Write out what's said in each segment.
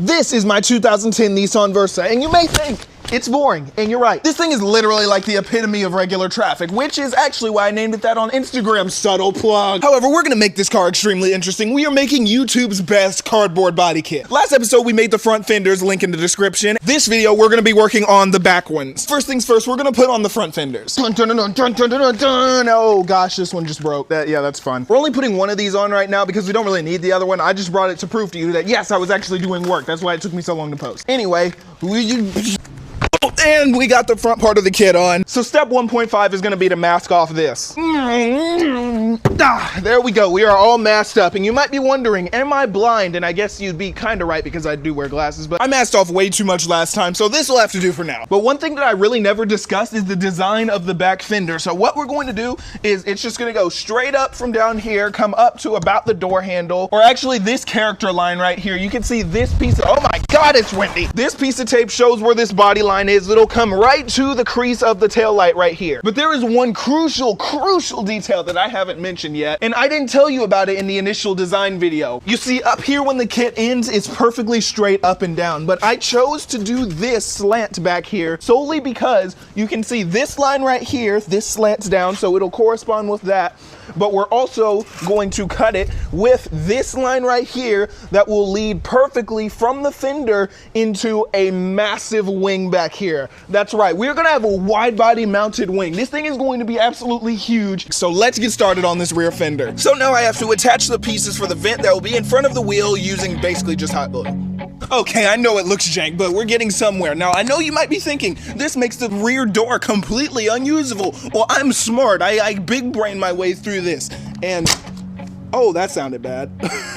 This is my 2010 Nissan Versa, and you may think it's boring, and you're right. This thing is literally like the epitome of regular traffic, which is actually why I named it that on Instagram. Subtle plug. However, we're gonna make this car extremely interesting. We are making YouTube's best cardboard body kit. Last episode, we made the front fenders, link in the description. This video, we're gonna be working on the back ones. First things first, we're gonna put on the front fenders. Dun, dun, dun, dun, dun, dun, dun, dun. Oh gosh, this one just broke. Yeah, that's fun. We're only putting one of these on right now because we don't really need the other one. I just brought it to prove to you that yes, I was actually doing work. That's why it took me so long to post. Anyway, and we got the front part of the kit on. So step 1.5 is gonna be to mask off this. There we go, we are all masked up. And you might be wondering, am I blind? And I guess you'd be kinda right because I do wear glasses, but I masked off way too much last time, so this will have to do for now. But one thing that I really never discussed is the design of the back fender. So what we're going to do is it's just gonna go straight up from down here, come up to about the door handle, or actually this character line right here. You can see this piece of, oh my God, it's windy. This piece of tape shows where this body line is. It'll come right to the crease of the tail light right here. But there is one crucial detail that I haven't mentioned yet, and I didn't tell you about it in the initial design video. You see up here when the kit ends, it's perfectly straight up and down, but I chose to do this slant back here solely because you can see this line right here, this slants down, so it'll correspond with that. But we're also going to cut it with this line right here that will lead perfectly from the fender into a massive wing back here. That's right, we're gonna have a wide body mounted wing. This thing is going to be absolutely huge. So let's get started on this rear fender. So now I have to attach the pieces for the vent that will be in front of the wheel using basically just hot glue. Okay, I know it looks jank, but we're getting somewhere. Now, I know you might be thinking, this makes the rear door completely unusable. Well, I'm smart. I big brain my way through this. And, oh, that sounded bad.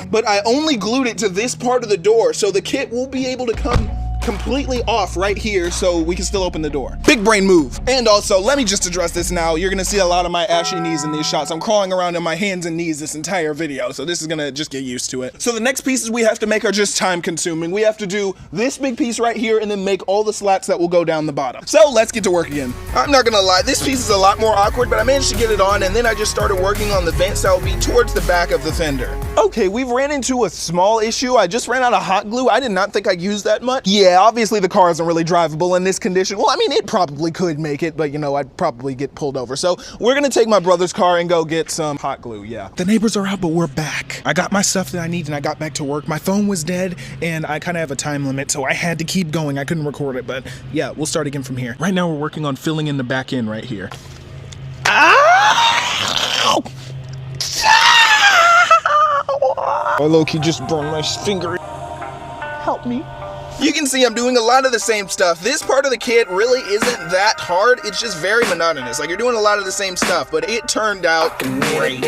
But I only glued it to this part of the door, so the kit will be able to come completely off right here so we can still open the door. Big brain move. And also, let me just address this now. You're gonna see a lot of my ashy knees in these shots. I'm crawling around on my hands and knees this entire video, so this is gonna just get used to it. So the next pieces we have to make are just time consuming. We have to do this big piece right here and then make all the slats that will go down the bottom. So let's get to work again. I'm not gonna lie, this piece is a lot more awkward, but I managed to get it on, and then I just started working on the vents that will be towards the back of the fender. Okay, we've ran into a small issue. I just ran out of hot glue. I did not think I'd use that much. Yeah, obviously the car isn't really drivable in this condition. Well, I mean, it probably could make it, but you know, I'd probably get pulled over. So we're gonna take my brother's car and go get some hot glue, yeah. The neighbors are out, but we're back. I got my stuff that I need and I got back to work. My phone was dead and I kind of have a time limit, so I had to keep going. I couldn't record it, but yeah, we'll start again from here. Right now we're working on filling in the back end right here. Ow! Oh, look, he just burned my finger. Help me. You can see I'm doing a lot of the same stuff. This part of the kit really isn't that hard. It's just very monotonous. Like, you're doing a lot of the same stuff, but it turned out great.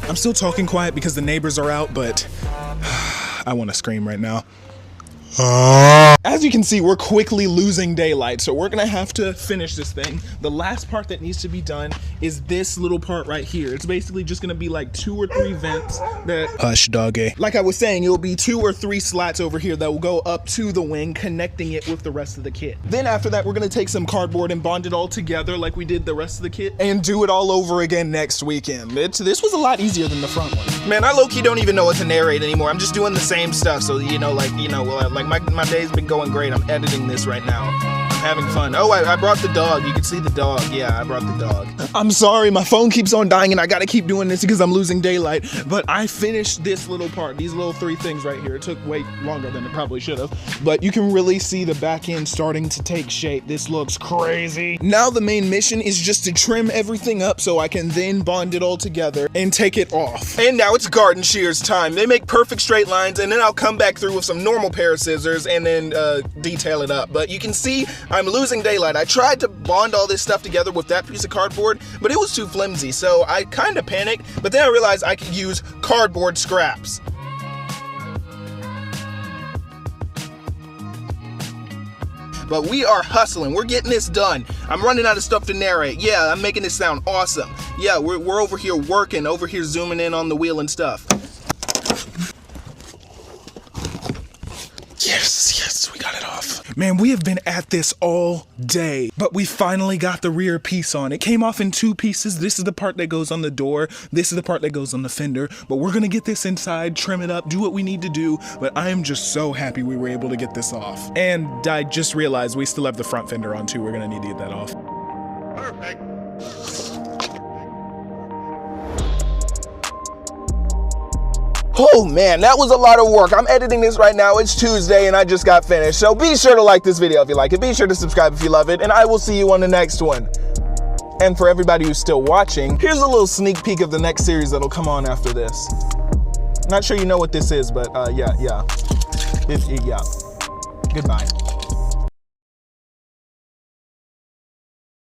I'm still talking quiet because the neighbors are out, but I want to scream right now. As you can see, we're quickly losing daylight, so we're gonna have to finish this thing. The last part that needs to be done is this little part right here. It's basically just gonna be like 2 or 3 vents that, hush doggy. Like I was saying, it'll be 2 or 3 slats over here that will go up to the wing, connecting it with the rest of the kit. Then after that, we're gonna take some cardboard and bond it all together like we did the rest of the kit and do it all over again next weekend. This was a lot easier than the front one. Man, I low-key don't even know what to narrate anymore. I'm just doing the same stuff, so my day's been going great. I'm editing this right now. I'm having fun. Oh, I brought the dog. You can see the dog. Yeah, I brought the dog. I'm sorry, my phone keeps on dying and I gotta keep doing this because I'm losing daylight. But I finished this little part, these little 3 things right here. It took way longer than it probably should have. But you can really see the back end starting to take shape. This looks crazy. Now the main mission is just to trim everything up so I can then bond it all together and take it off. And now it's garden shears time. They make perfect straight lines, and then I'll come back through with some normal pair of scissors and then detail it up. But you can see I'm losing daylight. I tried to bond all this stuff together with that piece of cardboard, but it was too flimsy, so I kind of panicked, but then I realized I could use cardboard scraps. But we are hustling. We're getting this done. I'm running out of stuff to narrate. Yeah, I'm making this sound awesome. Yeah, we're over here working, over here zooming in on the wheel and stuff. Yes, we got it off. Man, we have been at this all day, but we finally got the rear piece on. It came off in 2 pieces. This is the part that goes on the door. This is the part that goes on the fender, but we're gonna get this inside, trim it up, do what we need to do, but I am just so happy we were able to get this off. And I just realized we still have the front fender on too. We're gonna need to get that off. Perfect. Oh man, that was a lot of work. I'm editing this right now. It's Tuesday and I just got finished. So be sure to like this video if you like it. Be sure to subscribe if you love it. And I will see you on the next one. And for everybody who's still watching, here's a little sneak peek of the next series that'll come on after this. Not sure you know what this is, but yeah. Goodbye.